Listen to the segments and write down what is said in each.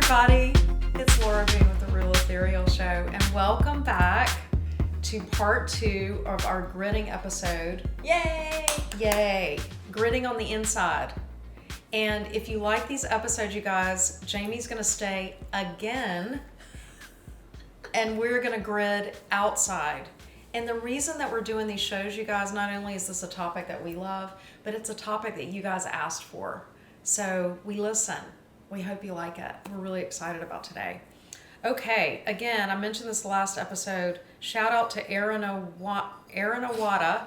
everybody. It's Laura Boone with the Real Ethereal Show, and welcome back to part 2 of our gridding episode. Yay! Yay! Gridding on the inside. And if you like these episodes, you guys, Jamie's going to stay again, and we're going to grid outside. And the reason that we're doing these shows, you guys, not only is this a topic that we love, but it's a topic that you guys asked for. So we listen. We hope you like it. We're really excited about today. Okay, again, I mentioned this last episode. Shout out to Aaron Awada,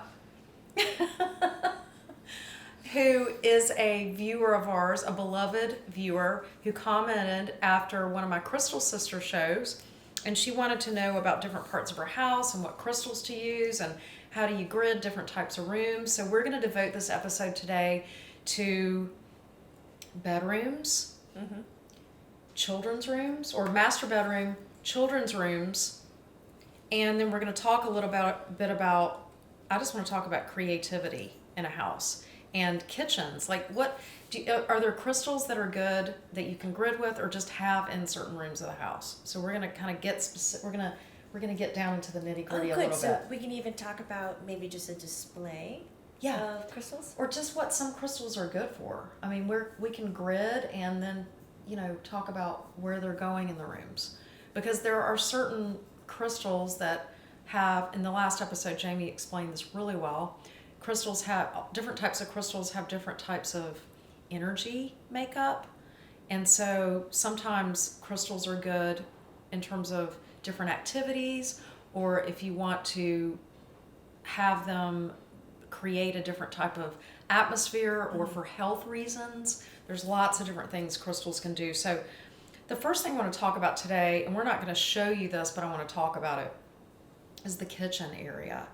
who is a viewer of ours, a beloved viewer, who commented after one of my Crystal Sister shows, and she wanted to know about different parts of her house and what crystals to use and how do you grid different types of rooms. So we're going to devote this episode today to bedrooms, children's rooms, or master bedroom, children's rooms, and then we're going to talk a little bit about, I just want to talk about creativity in a house and kitchens. Like, are there crystals that are good that you can grid with or just have in certain rooms of the house? So we're going to kind of get specific. We're going to get down into the nitty gritty a little bit. So we can even talk about maybe just a display of crystals, or just what some crystals are good for. I mean, we can grid and then talk about where they're going in the rooms, because there are certain crystals that have. In the last episode, Jamie explained this really well. Crystals have different types of crystals have different types of energy makeup, and so sometimes crystals are good in terms of different activities, or if you want to have them create a different type of atmosphere, or for health reasons. There's lots of different things crystals can do. So the first thing I want to talk about today, and we're not going to show you this, but I want to talk about it, is the kitchen area.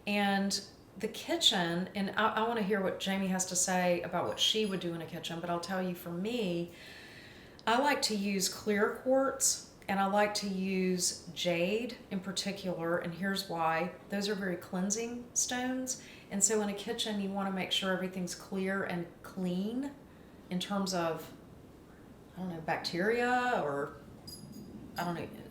And the kitchen, and I want to hear what Jamie has to say about what she would do in a kitchen, but I'll tell you, for me, I like to use clear quartz, and I like to use jade in particular, and here's why. Those are very cleansing stones, and so in a kitchen, you want to make sure everything's clear and clean in terms of, bacteria, or,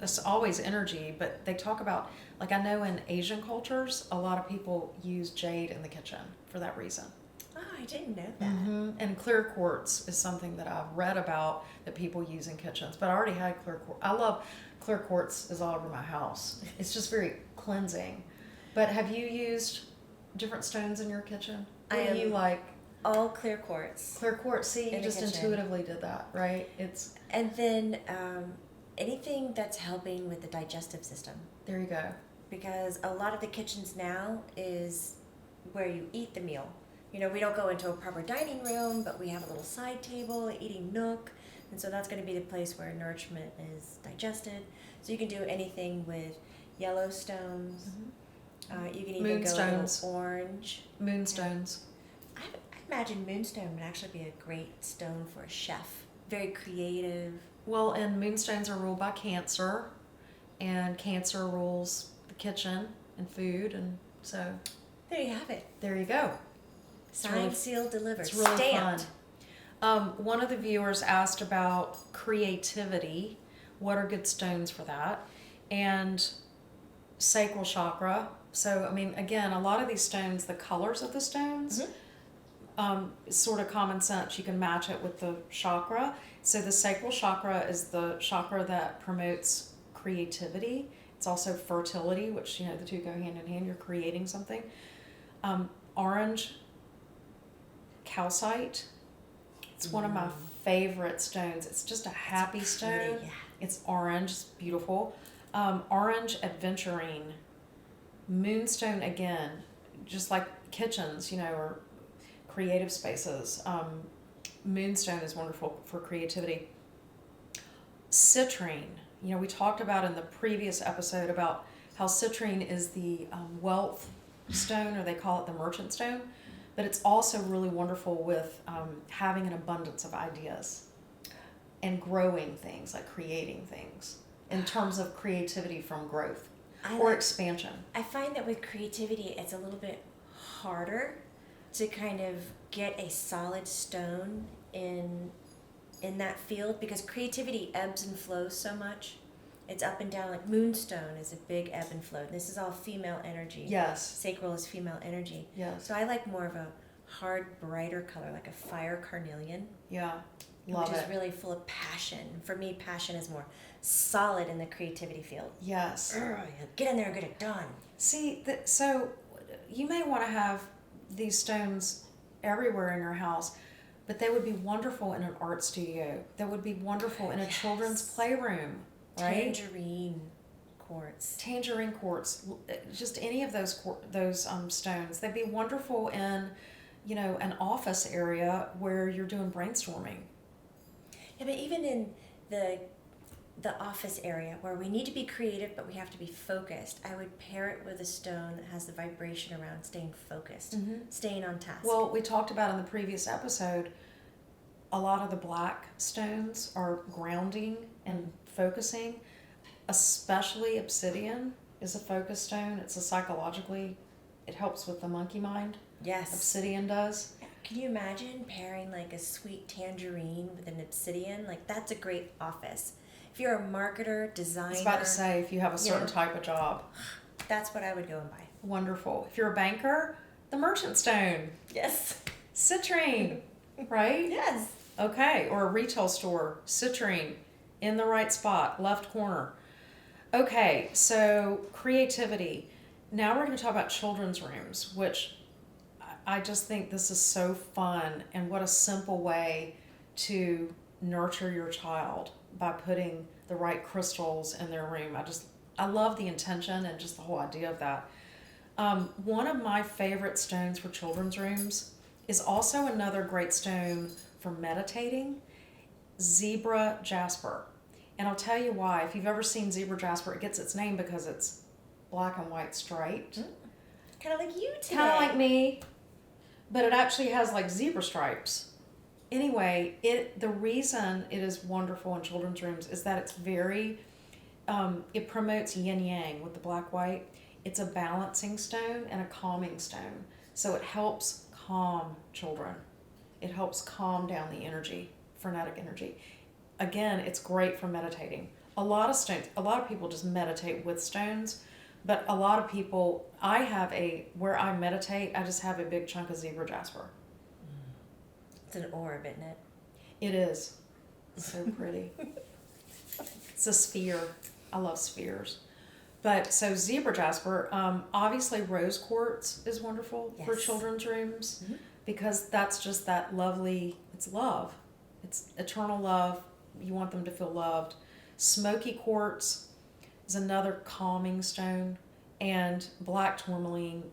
it's always energy, but they talk about, like, I know in Asian cultures, a lot of people use jade in the kitchen for that reason. Oh, I didn't know that. And clear quartz is something that I've read about that people use in kitchens, but I already had clear quartz. I love clear quartz is all over my house. It's just very cleansing. But have you used different stones in your kitchen? What do you like? All clear quartz. Clear quartz. See, you just intuitively did that, right? And then anything that's helping with the digestive system. There you go. Because a lot of the kitchens now is where you eat the meal. We don't go into a proper dining room, but we have a little side table, eating nook, and so that's going to be the place where nourishment is digested. So you can do anything with yellow stones. You can even go a little orange. Moonstones. I imagine moonstone would actually be a great stone for a chef. Very creative. Well, and moonstones are ruled by Cancer, and Cancer rules the kitchen and food, and so there you have it. There you go. Signed, sealed, delivered. It's really Stamped. fun. One of the viewers asked about creativity. What are good stones for that? And Sacral Chakra. So, I mean, again, a lot of these stones, the colors of the stones, sort of common sense. You can match it with the chakra. So the Sacral Chakra is the chakra that promotes creativity. It's also fertility, which, the two go hand in hand. You're creating something. Orange calcite. It's one of my favorite stones. It's just a happy stone. Yeah. It's orange. It's beautiful. Orange aventurine. Moonstone, again, just like kitchens, or creative spaces. Moonstone is wonderful for creativity. Citrine. We talked about in the previous episode about how citrine is the wealth stone, or they call it the merchant stone, but it's also really wonderful with having an abundance of ideas and growing things, like creating things in terms of creativity from growth or expansion. I find that with creativity, it's a little bit harder to kind of get a solid stone in in that field, because creativity ebbs and flows so much. It's up and down. Like moonstone is a big ebb and flow. This is all female energy. Yes. Sacral is female energy. Yes. So I like more of a hard, brighter color, like a fire carnelian. Yeah. Love which it. is really full of passion. For me, passion is more solid in the creativity field. Yes. Get in there and get it done. See, so you may want to have these stones everywhere in your house, but they would be wonderful in an art studio. They would be wonderful in a children's playroom, right? Tangerine quartz, just any of those stones. They'd be wonderful in, an office area where you're doing brainstorming. Yeah, but even in the office area where we need to be creative but we have to be focused, I would pair it with a stone that has the vibration around staying focused, staying on task. Well, we talked about in the previous episode, a lot of the black stones are grounding and focusing, especially obsidian is a focus stone. It's it helps with the monkey mind. Yes. Obsidian does. Can you imagine pairing like a sweet tangerine with an obsidian? Like, that's a great office. If you're a marketer, designer. I was about to say, if you have a certain type of job. That's what I would go and buy. Wonderful. If you're a banker, the merchant stone. Yes. Citrine, right? Yes. Okay. Or a retail store, citrine, in the right spot, left corner. Okay, so creativity. Now we're going to talk about children's rooms, which I just think this is so fun, and what a simple way to nurture your child by putting the right crystals in their room. I love the intention and just the whole idea of that. One of my favorite stones for children's rooms is also another great stone for meditating, zebra jasper. And I'll tell you why. If you've ever seen zebra jasper, it gets its name because it's black and white striped. Kind of like you today. Kind of like me. But it actually has like zebra stripes. Anyway, the reason it is wonderful in children's rooms is that it's it promotes yin yang with the black white. It's a balancing stone and a calming stone. So it helps calm children. It helps calm down the energy, frenetic energy. Again, it's great for meditating. A lot of people just meditate with stones, but a lot of people, where I meditate, I just have a big chunk of zebra jasper. It's an orb, isn't it? It is. It's so pretty. It's a sphere. I love spheres. But so zebra jasper, obviously rose quartz is wonderful for children's rooms because that's just that lovely, it's love. It's eternal love. You want them to feel loved. Smoky quartz is another calming stone, and black tourmaline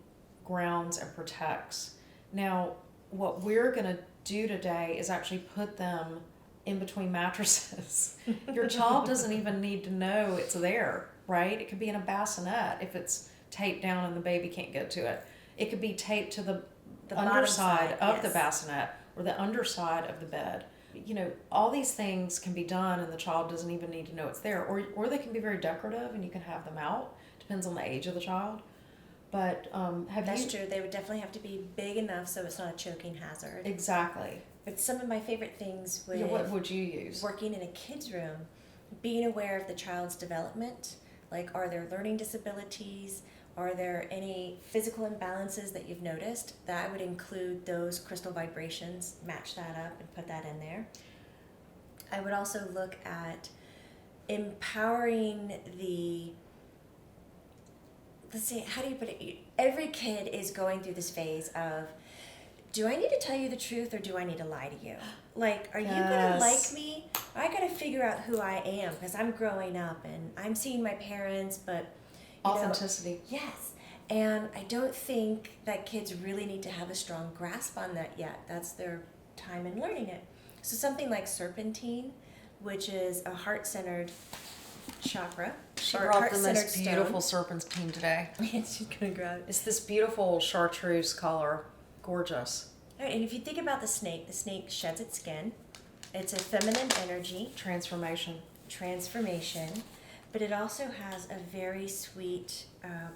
grounds and protects. Now, what we're going to do today is actually put them in between mattresses. Your child doesn't even need to know it's there, right? It could be in a bassinet if it's taped down and the baby can't get to it. It could be taped to the underside of the bassinet or the underside of the bed. All these things can be done and the child doesn't even need to know it's there. Or they can be very decorative and you can have them out. Depends on the age of the child. But That's true. They would definitely have to be big enough so it's not a choking hazard. Exactly. But some of my favorite things with what would you use? Working in a kid's room, being aware of the child's development, like are there learning disabilities, are there any physical imbalances that you've noticed, that I would include those crystal vibrations, match that up and put that in there. I would also look at empowering how do you put it? Every kid is going through this phase of, do I need to tell you the truth or do I need to lie to you? Like, are you going to like me? I got to figure out who I am because I'm growing up and I'm seeing my parents, but... Authenticity. Yes. And I don't think that kids really need to have a strong grasp on that yet. That's their time in learning it. So something like serpentine, which is a heart-centered chakra. She brought the most beautiful serpentine today. She's going to grab it. It's this beautiful chartreuse color. Gorgeous. All right, and if you think about the snake sheds its skin. It's a feminine energy. Transformation. But it also has a very sweet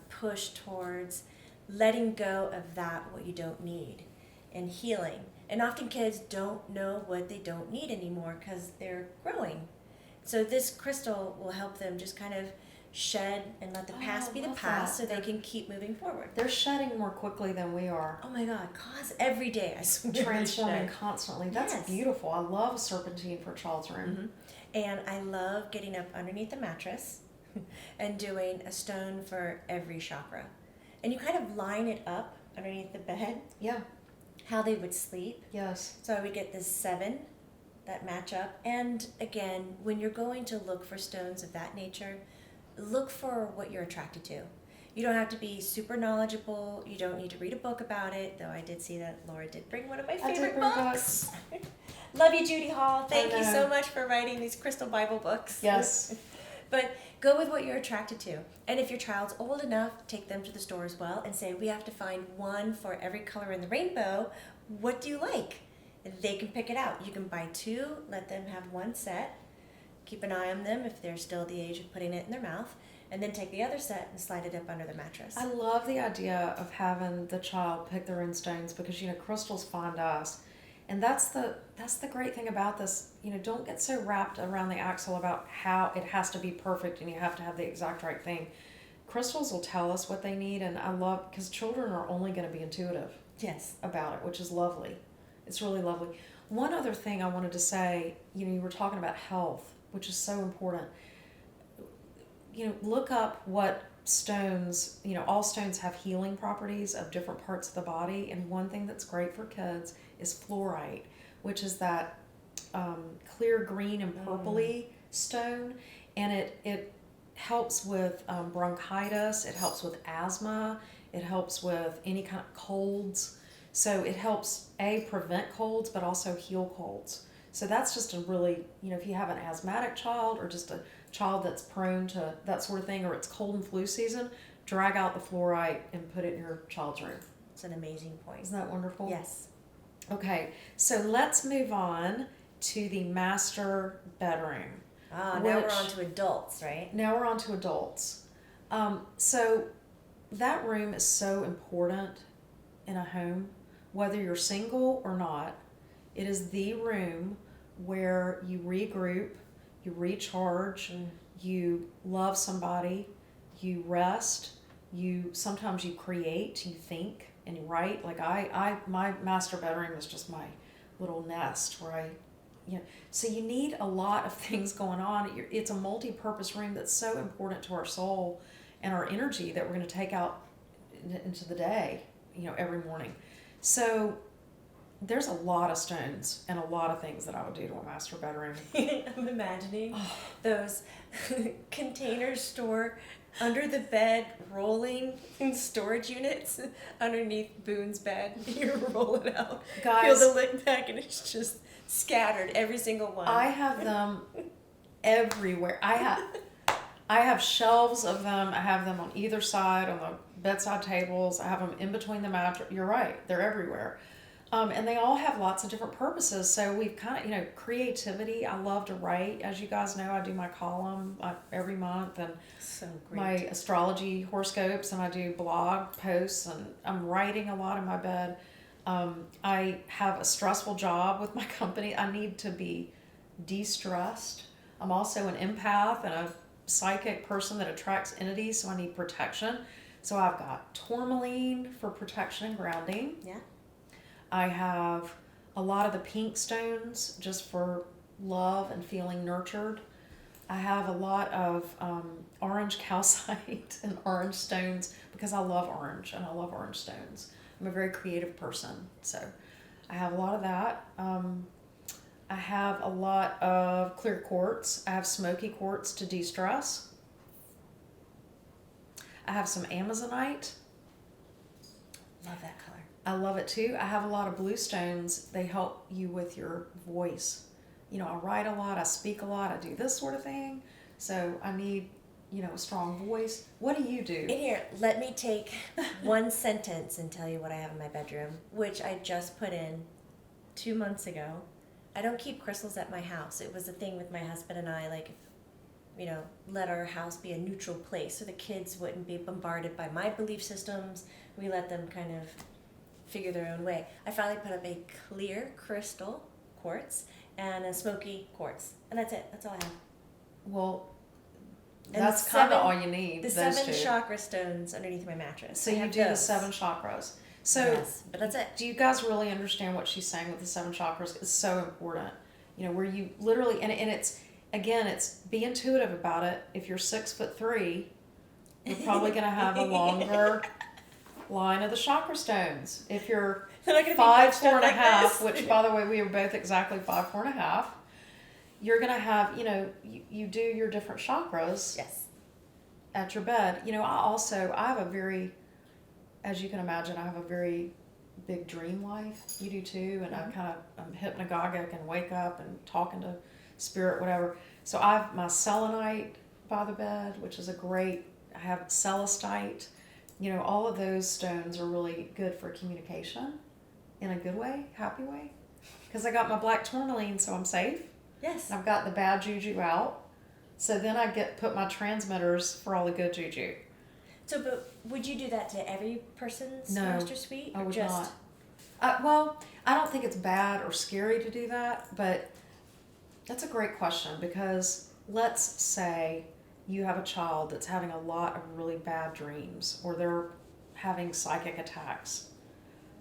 push towards letting go of what you don't need and healing. And often kids don't know what they don't need anymore because they're growing. So this crystal will help them just kind of shed and let the past be the past so they can keep moving forward. They're shedding more quickly than we are. Oh my God, cause every day I swear. Transforming constantly. That's Yes. beautiful. I love serpentine for a child's room. Mm-hmm. And I love getting up underneath the mattress and doing a stone for every chakra. And you kind of line it up underneath the bed, Yeah. how they would sleep. Yes. So I would get this 7 that match up. And again, when you're going to look for stones of that nature, look for what you're attracted to. You don't have to be super knowledgeable. You don't need to read a book about it, though I did see that Laura did bring one of my favorite books. Love you, Judy Hall. Thank you so much for writing these Crystal Bible books. Yes. But go with what you're attracted to. And if your child's old enough, take them to the store as well and say, we have to find one for every color in the rainbow. What do you like? And they can pick it out. You can buy 2, let them have one set. Keep an eye on them if they're still at the age of putting it in their mouth. And then take the other set and slide it up under the mattress. I love the idea of having the child pick their own stones because, crystals find us. And that's the great thing about this. Don't get so wrapped around the axle about how it has to be perfect and you have to have the exact right thing. Crystals will tell us what they need, and I love, because children are only going to be intuitive. Yes. About it, which is lovely. It's really lovely. One other thing I wanted to say, you were talking about health, which is so important. Look up what stones, all stones have healing properties of different parts of the body, and one thing that's great for kids is fluorite, which is that clear green and purpley stone, and it helps with bronchitis, it helps with asthma, it helps with any kind of colds. So it helps prevent colds, but also heal colds. So that's just a really, if you have an asthmatic child or just a child that's prone to that sort of thing, or it's cold and flu season, drag out the fluorite and put it in your child's room. It's an amazing point. Isn't that wonderful? Yes. Okay, so let's move on to the master bedroom. Now we're on to adults, right? Now we're on to adults. So that room is so important in a home, whether you're single or not. It is the room where you regroup, you recharge, you love somebody, you rest, sometimes you create, you think and you write. Like my master bedroom is just my little nest where so you need a lot of things going on. It's a multi-purpose room that's so important to our soul and our energy that we're going to take out into the day, every morning. So there's a lot of stones and a lot of things that I would do to a master bedroom. I'm imagining those containers stored under the bed, rolling in storage units underneath Boone's bed. You roll it out, Guys, peel the lid back, and it's just scattered, every single one. I have them everywhere. I have shelves of them. I have them on either side, on the bedside tables. I have them in between the mattress. You're right. They're everywhere. And they all have lots of different purposes. So we've kind of, creativity. I love to write. As you guys know, I do my column every month, and so great. My astrology horoscopes, and I do blog posts, and I'm writing a lot in my bed. I have a stressful job with my company. I need to be de-stressed. I'm also an empath and a psychic person that attracts entities, so I need protection. So I've got tourmaline for protection and grounding. Yeah. I have a lot of the pink stones just for love and feeling nurtured. I have a lot of orange calcite and orange stones because I love orange and I love orange stones. I'm a very creative person, so I have a lot of that. I have a lot of clear quartz. I have smoky quartz to de-stress. I have some Amazonite. Love that color. I love it too. I have a lot of blue stones. They help you with your voice. I write a lot, I speak a lot, I do this sort of thing. So I need, a strong voice. What do you do? In here, let me take one sentence and tell you what I have in my bedroom, which I just put in 2 months ago. I don't keep crystals at my house. It was a thing with my husband and I, let our house be a neutral place so the kids wouldn't be bombarded by my belief systems. We let them kind of figure their own way. I finally put up a clear crystal quartz and a smoky quartz, and that's it. That's all I have. Well, And that's kind of all you need. The those 7 two. chakra stones underneath my mattress. So I you have do the those. 7 chakras. So Yes, but that's it. do you guys really understand what she's saying with the 7 chakras? It's so important. You know, where you literally, and it's, again, it's be intuitive about it. If you're 6'3", you're probably going to have a longer line of the chakra stones. If you're They're not gonna be 5', bunched up 4.5", like this. which by the way, we are both exactly 5', 4.5", you're going to have, you know, you do your different chakras Yes. at your bed. You know, I have a very, as you can imagine, I have a very big dream life. You do too, and I'm hypnagogic and wake up and talking to spirit, whatever. So I have my selenite by the bed, which is I have celestite. You know, all of those stones are really good for communication in a good way, happy way. Because I got my black tourmaline, so I'm safe. Yes. I've got the bad juju out. So then I put my transmitters for all the good juju. So, but would you do that to every person's No, master suite? I or would just... not. Well, I don't think it's bad or scary to do that, but that's a great question, because let's say you have a child that's having a lot of really bad dreams, or they're having psychic attacks,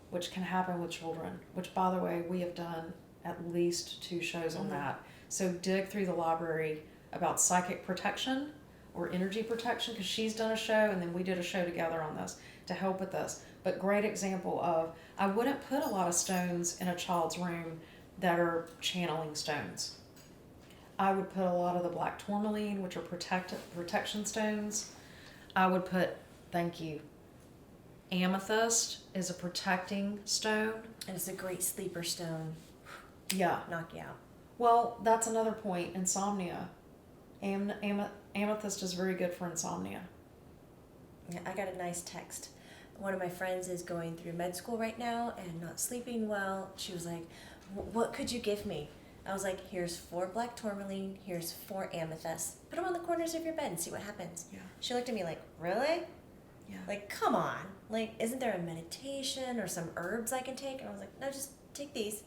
which can happen with children, which, by the way, we have done at least 2 shows on that. So dig through the library about psychic protection or energy protection, because she's done a show, and then we did a show together on this to help with this. But great example of, I wouldn't put a lot of stones in a child's room that are channeling stones. I would put a lot of the black tourmaline, which are protection stones. I would put, thank you, amethyst is a protecting stone. And it's a great sleeper stone. Yeah. Knock you out. Well, that's another point, insomnia. Amethyst is very good for insomnia. Yeah, I got a nice text. One of my friends is going through med school right now and not sleeping well. She was like, what could you give me? I was like, here's 4 black tourmaline, here's 4 amethyst. Put them on the corners of your bed and see what happens. Yeah. She looked at me like, really? Yeah. Like, come on. Like, isn't there a meditation or some herbs I can take? And I was like, no, just take these.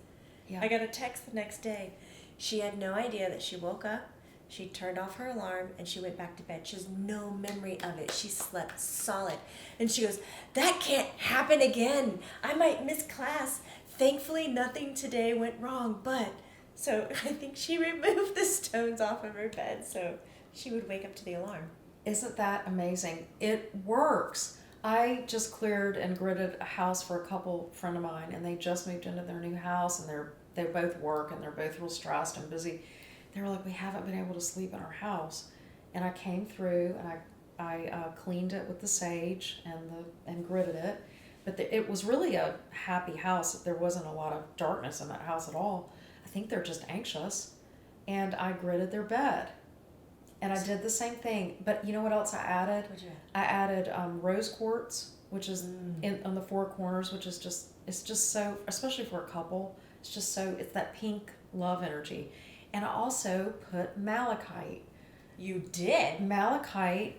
Yeah. I got a text the next day. She had no idea that she woke up, she turned off her alarm, and she went back to bed. She has no memory of it. She slept solid. And she goes, that can't happen again. I might miss class. Thankfully, nothing today went wrong, but... So I think she removed the stones off of her bed so she would wake up to the alarm. Isn't that amazing? It works. I just cleared and gridded a house for a friend of mine, and they just moved into their new house, and they both work, and they're both real stressed and busy. They were like, we haven't been able to sleep in our house. And I came through, and I cleaned it with the sage and gridded it. But it was really a happy house. There wasn't a lot of darkness in that house at all. I think they're just anxious. And I gridded their bed. And I did the same thing. But you know what else I added? What'd you I added rose quartz, which is on the 4 corners, which is it's just so, especially for a couple, it's that pink love energy. And I also put malachite. You did? Malachite,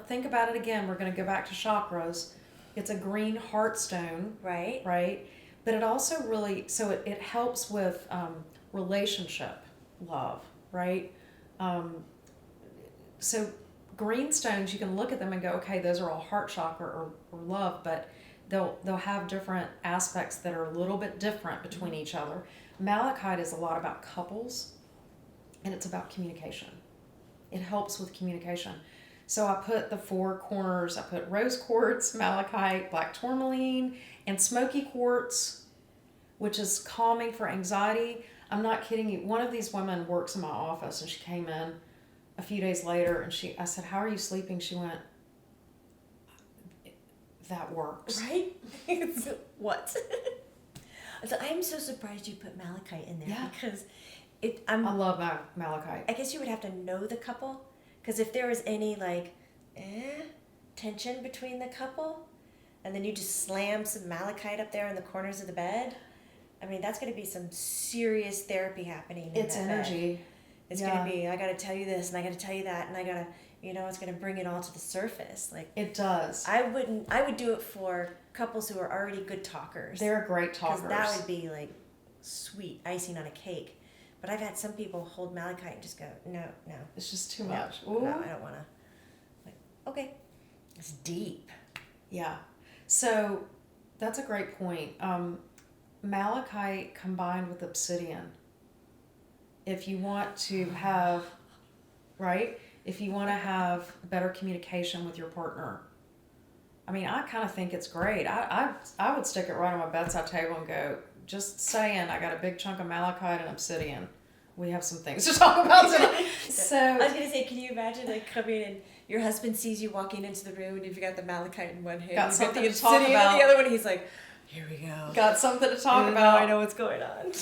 think about it again. We're going to go back to chakras. It's a green heart stone. Right. Right? But it also really, so it helps with relationship, love, right? So green stones, you can look at them and go, okay, those are all heart chakra or love, but they'll have different aspects that are a little bit different between each other. Malachite is a lot about couples, and it's about communication. It helps with communication. So I put the 4 corners, I put rose quartz, malachite, black tourmaline, and smoky quartz, which is calming for anxiety. I'm not kidding you. One of these women works in my office, and she came in a few days later, and I said, how are you sleeping? She went, that works. Right? What? So I'm so surprised you put malachite in there. Yeah. Because I love malachite. I guess you would have to know the couple. Because if there was any tension between the couple, and then you just slam some malachite up there in the corners of the bed, I mean, that's going to be some serious therapy happening. It's in that energy. bed. It's going to be, I got to tell you this and I got to tell you that and I got to, it's going to bring it all to the surface. Like it does. I would do it for couples who are already good talkers. They're great talkers. Because that would be like sweet icing on a cake. But I've had some people hold malachite and just go, no. It's just too much. No, I don't want to. Like, okay. It's deep. Yeah. So that's a great point. Malachite combined with obsidian. If you want to have, right? If you want to have better communication with your partner. I mean, I kind of think it's great. I would stick it right on my bedside table and go, just saying, I got a big chunk of malachite and obsidian. We have some things to talk about tonight. So I was going to say, can you imagine like coming in, your husband sees you walking into the room and you've got the malachite in one hand, got something the to talk about. in the other one, he's like, here we go. Got something to talk about. I know what's going on.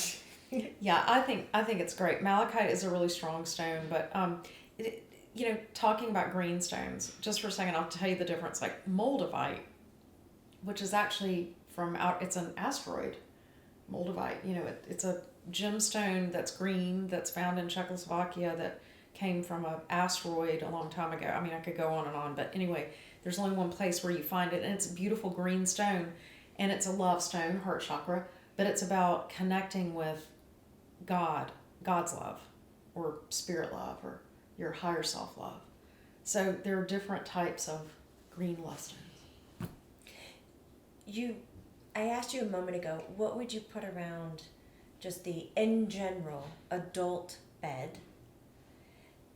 Yeah, I think it's great. Malachite is a really strong stone, but talking about green stones, just for a second, I'll tell you the difference. Like moldavite, which is actually it's an asteroid. Moldavite, it's a gemstone that's green that's found in Czechoslovakia that came from an asteroid a long time ago. I mean, I could go on and on, but anyway, there's only one place where you find it, and it's a beautiful green stone, and it's a love stone, heart chakra, but it's about connecting with God's love, or spirit love, or your higher self love. So there are different types of green love stones. I asked you a moment ago, what would you put around just the, in general, adult bed?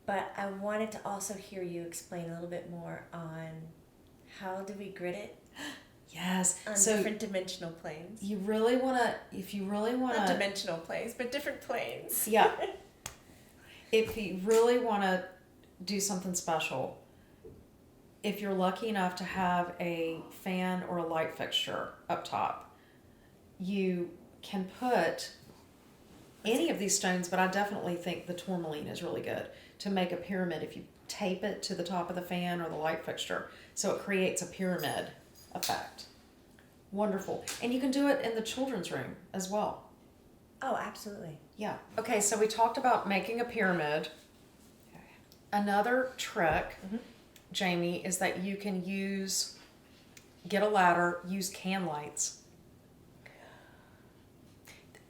But I wanted to also hear you explain a little bit more on how do we grid it? Yes. On so different dimensional planes. If you really want to... Not dimensional planes, but different planes. Yeah. If you really want to do something special, if you're lucky enough to have a fan or a light fixture up top, you can put any of these stones, but I definitely think the tourmaline is really good to make a pyramid if you tape it to the top of the fan or the light fixture. So it creates a pyramid effect. Wonderful. And you can do it in the children's room as well. Oh, absolutely. Yeah. Okay, so we talked about making a pyramid. Another trick, Jamie, is that you can get a ladder, use can lights.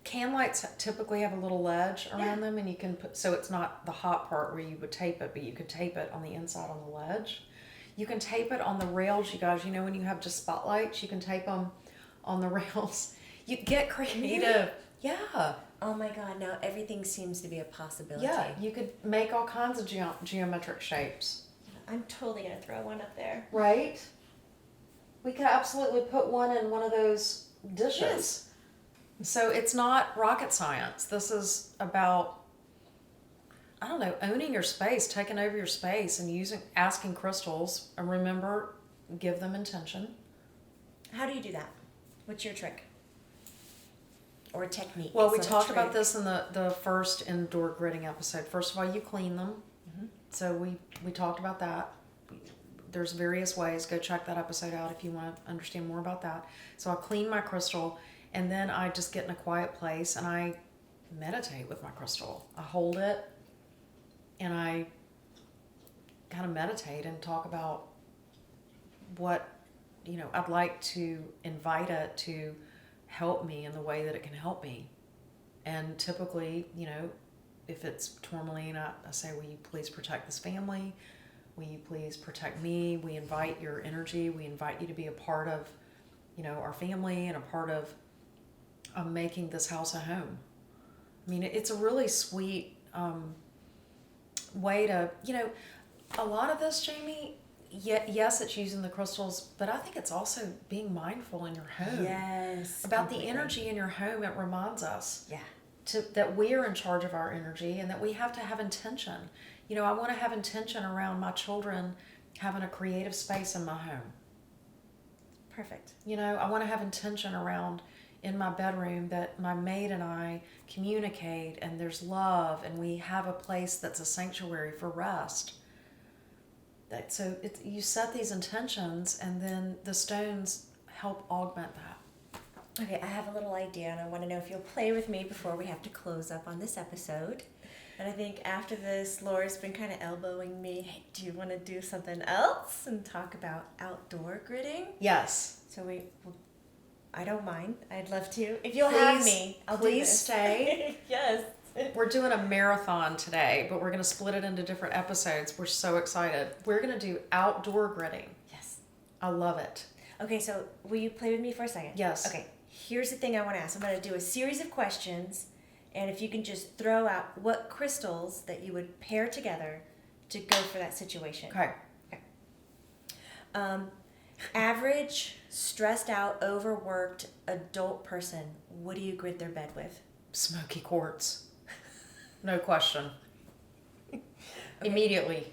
Can lights typically have a little ledge around them, and you can so it's not the hot part where you would tape it, but you could tape it on the inside on the ledge. You can tape it on the rails, you guys. When you have just spotlights, you can tape them on the rails. You get creative. Yeah. Oh my God, now everything seems to be a possibility. Yeah, you could make all kinds of geometric shapes. I'm totally going to throw one up there. Right? We could absolutely put one in one of those dishes. Yes. So it's not rocket science. This is about, owning your space, taking over your space, and asking crystals. And remember, give them intention. How do you do that? What's your trick? Or technique? Well, we talked about this in the first indoor gridding episode. First of all, you clean them. Mm-hmm. So we talked about that. There's various ways. Go check that episode out if you want to understand more about that. So I clean my crystal, and then I just get in a quiet place and I meditate with my crystal. I hold it and I kind of meditate and talk about what, I'd like to invite it to help me in the way that it can help me. And typically, if it's tourmaline, I say, will you please protect this family? Will you please protect me? We invite your energy. We invite you to be a part of, our family and a part of making this house a home. I mean, it's a really sweet way to, a lot of this, Jamie, yes, it's using the crystals, but I think it's also being mindful in your home. Yes. About the energy in your home. It reminds us Yeah. that we are in charge of our energy and that we have to have intention. I want to have intention around my children having a creative space in my home. Perfect. I want to have intention around in my bedroom that my maid and I communicate and there's love and we have a place that's a sanctuary for rest. So you set these intentions and then the stones help augment that. Okay, I have a little idea and I want to know if you'll play with me before we have to close up on this episode. And I think after this, Laura's been kind of elbowing me, hey, do you want to do something else and talk about outdoor gridding? Yes. So I don't mind. I'd love to. If you'll have me, I'll do this. Please stay. Yes. We're doing a marathon today, but we're going to split it into different episodes. We're so excited. We're going to do outdoor gridding. Yes. I love it. Okay, so will you play with me for a second? Yes. Okay, here's the thing I want to ask. I'm going to do a series of questions, and if you can just throw out what crystals that you would pair together to go for that situation. Okay. Average, stressed out, overworked adult person, what do you grid their bed with? Smoky Quartz. No question. Immediately.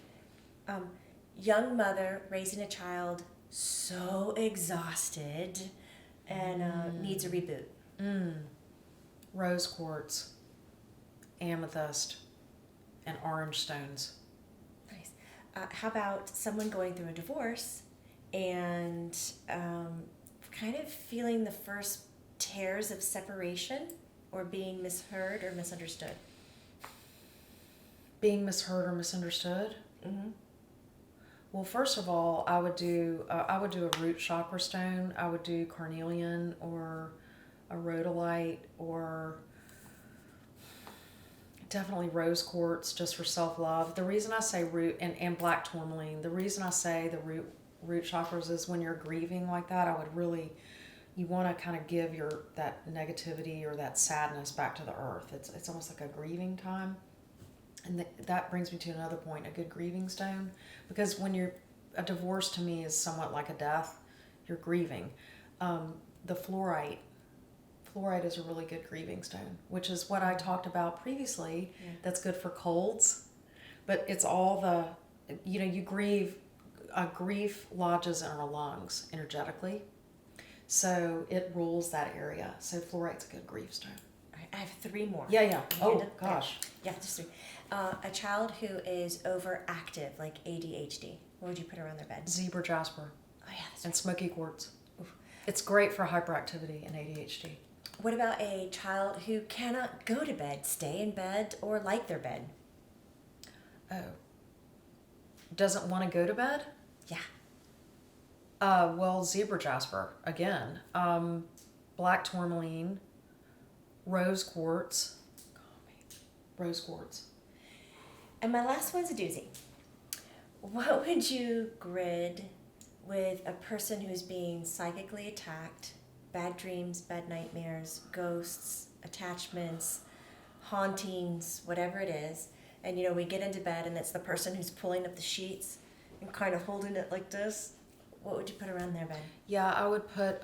Young mother raising a child so exhausted and needs a reboot. Rose quartz, amethyst, and orange stones. Nice. How about someone going through a divorce and kind of feeling the first tears of separation or being misheard or misunderstood? Being misheard or misunderstood? Mm-hmm. Well, first of all, I would do a root chakra stone. I would do carnelian or a rhodolite or definitely rose quartz just for self-love. The reason I say root and black tourmaline, the reason I say the root chakras is when you're grieving like that, you want to kind of give that negativity or that sadness back to the earth. It's almost like a grieving time. And that brings me to another point, a good grieving stone. Because a divorce to me is somewhat like a death. You're grieving. The fluorite is a really good grieving stone, which is what I talked about previously. Yeah. That's good for colds. But it's all you grieve, grief lodges in our lungs energetically. So it rules that area. So fluorite's a good grief stone. I have 3 more. Yeah. Oh, gosh. Yeah, just 3. A child who is overactive, like ADHD. What would you put around their bed? Zebra Jasper. Oh, yeah, that's and right. Smoky Quartz. Oof. It's great for hyperactivity and ADHD. What about a child who cannot go to bed, stay in bed, or like their bed? Oh. Doesn't want to go to bed? Yeah. Well, Zebra Jasper, again. Black tourmaline, rose quartz. Rose quartz. And my last one's a doozy. What would you grid with a person who's being psychically attacked, bad dreams, bad nightmares, ghosts, attachments, hauntings, whatever it is, and we get into bed and it's the person who's pulling up the sheets and kind of holding it like this? What would you put around their bed? Yeah, I would put,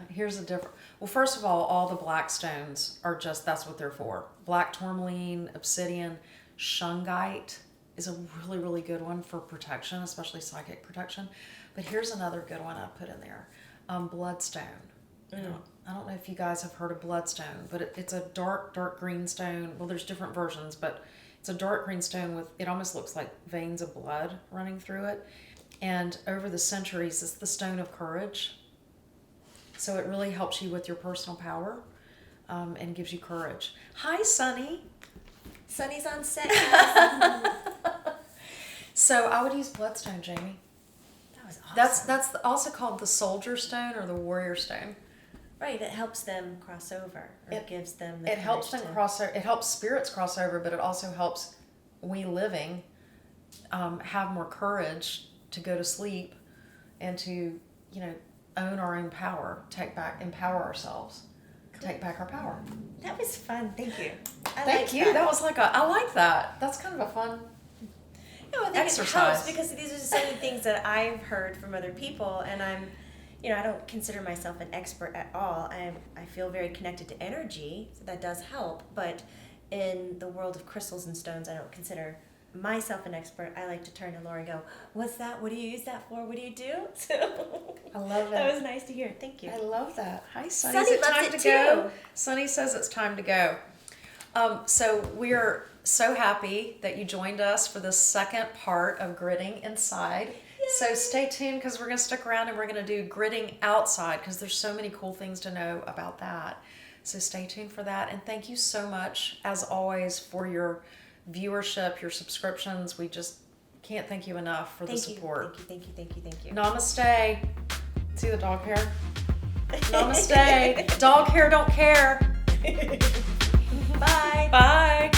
here's a different, well, first of all the black stones are that's what they're for. Black tourmaline, obsidian, shungite is a really, really good one for protection, especially psychic protection. But here's another good one I put in there. Bloodstone. I don't know if you guys have heard of bloodstone, but it's a dark green stone. Well, there's different versions, but it's a dark green stone it almost looks like veins of blood running through it. And over the centuries, it's the stone of courage. So it really helps you with your personal power and gives you courage. Hi, Sunny. Sunny's on set. So I would use bloodstone, Jamie. That was awesome. That's also called the soldier stone or the warrior stone. Right, it helps them cross over. Or it gives them the It helps them cross over. It helps spirits cross over, but it also helps we living have more courage to go to sleep and to, own our own power, empower ourselves, take back our power. That was fun. Thank you. Thank you. That was I like that. That's kind of a fun I think exercise. It helps because these are so many things that I've heard from other people, and I don't consider myself an expert at all. I feel very connected to energy, so that does help. But in the world of crystals and stones, I don't consider myself an expert. I like to turn to Laura and go, "What's that? What do you use that for? What do you do?" So I love that. That was nice to hear. Thank you. I love that. Hi, Sunny. Sunny Is it loves time it to too. go? Sunny says it's time to go. So we're so happy that you joined us for the second part of Gridding Inside. Yay. So stay tuned because we're going to stick around and we're going to do Gridding Outside because there's so many cool things to know about that. So stay tuned for that. And thank you so much, as always, for your viewership, your subscriptions. We just can't thank you enough for the support. Thank you. Namaste. See the dog hair? Namaste. Dog hair don't care. Bye. Bye.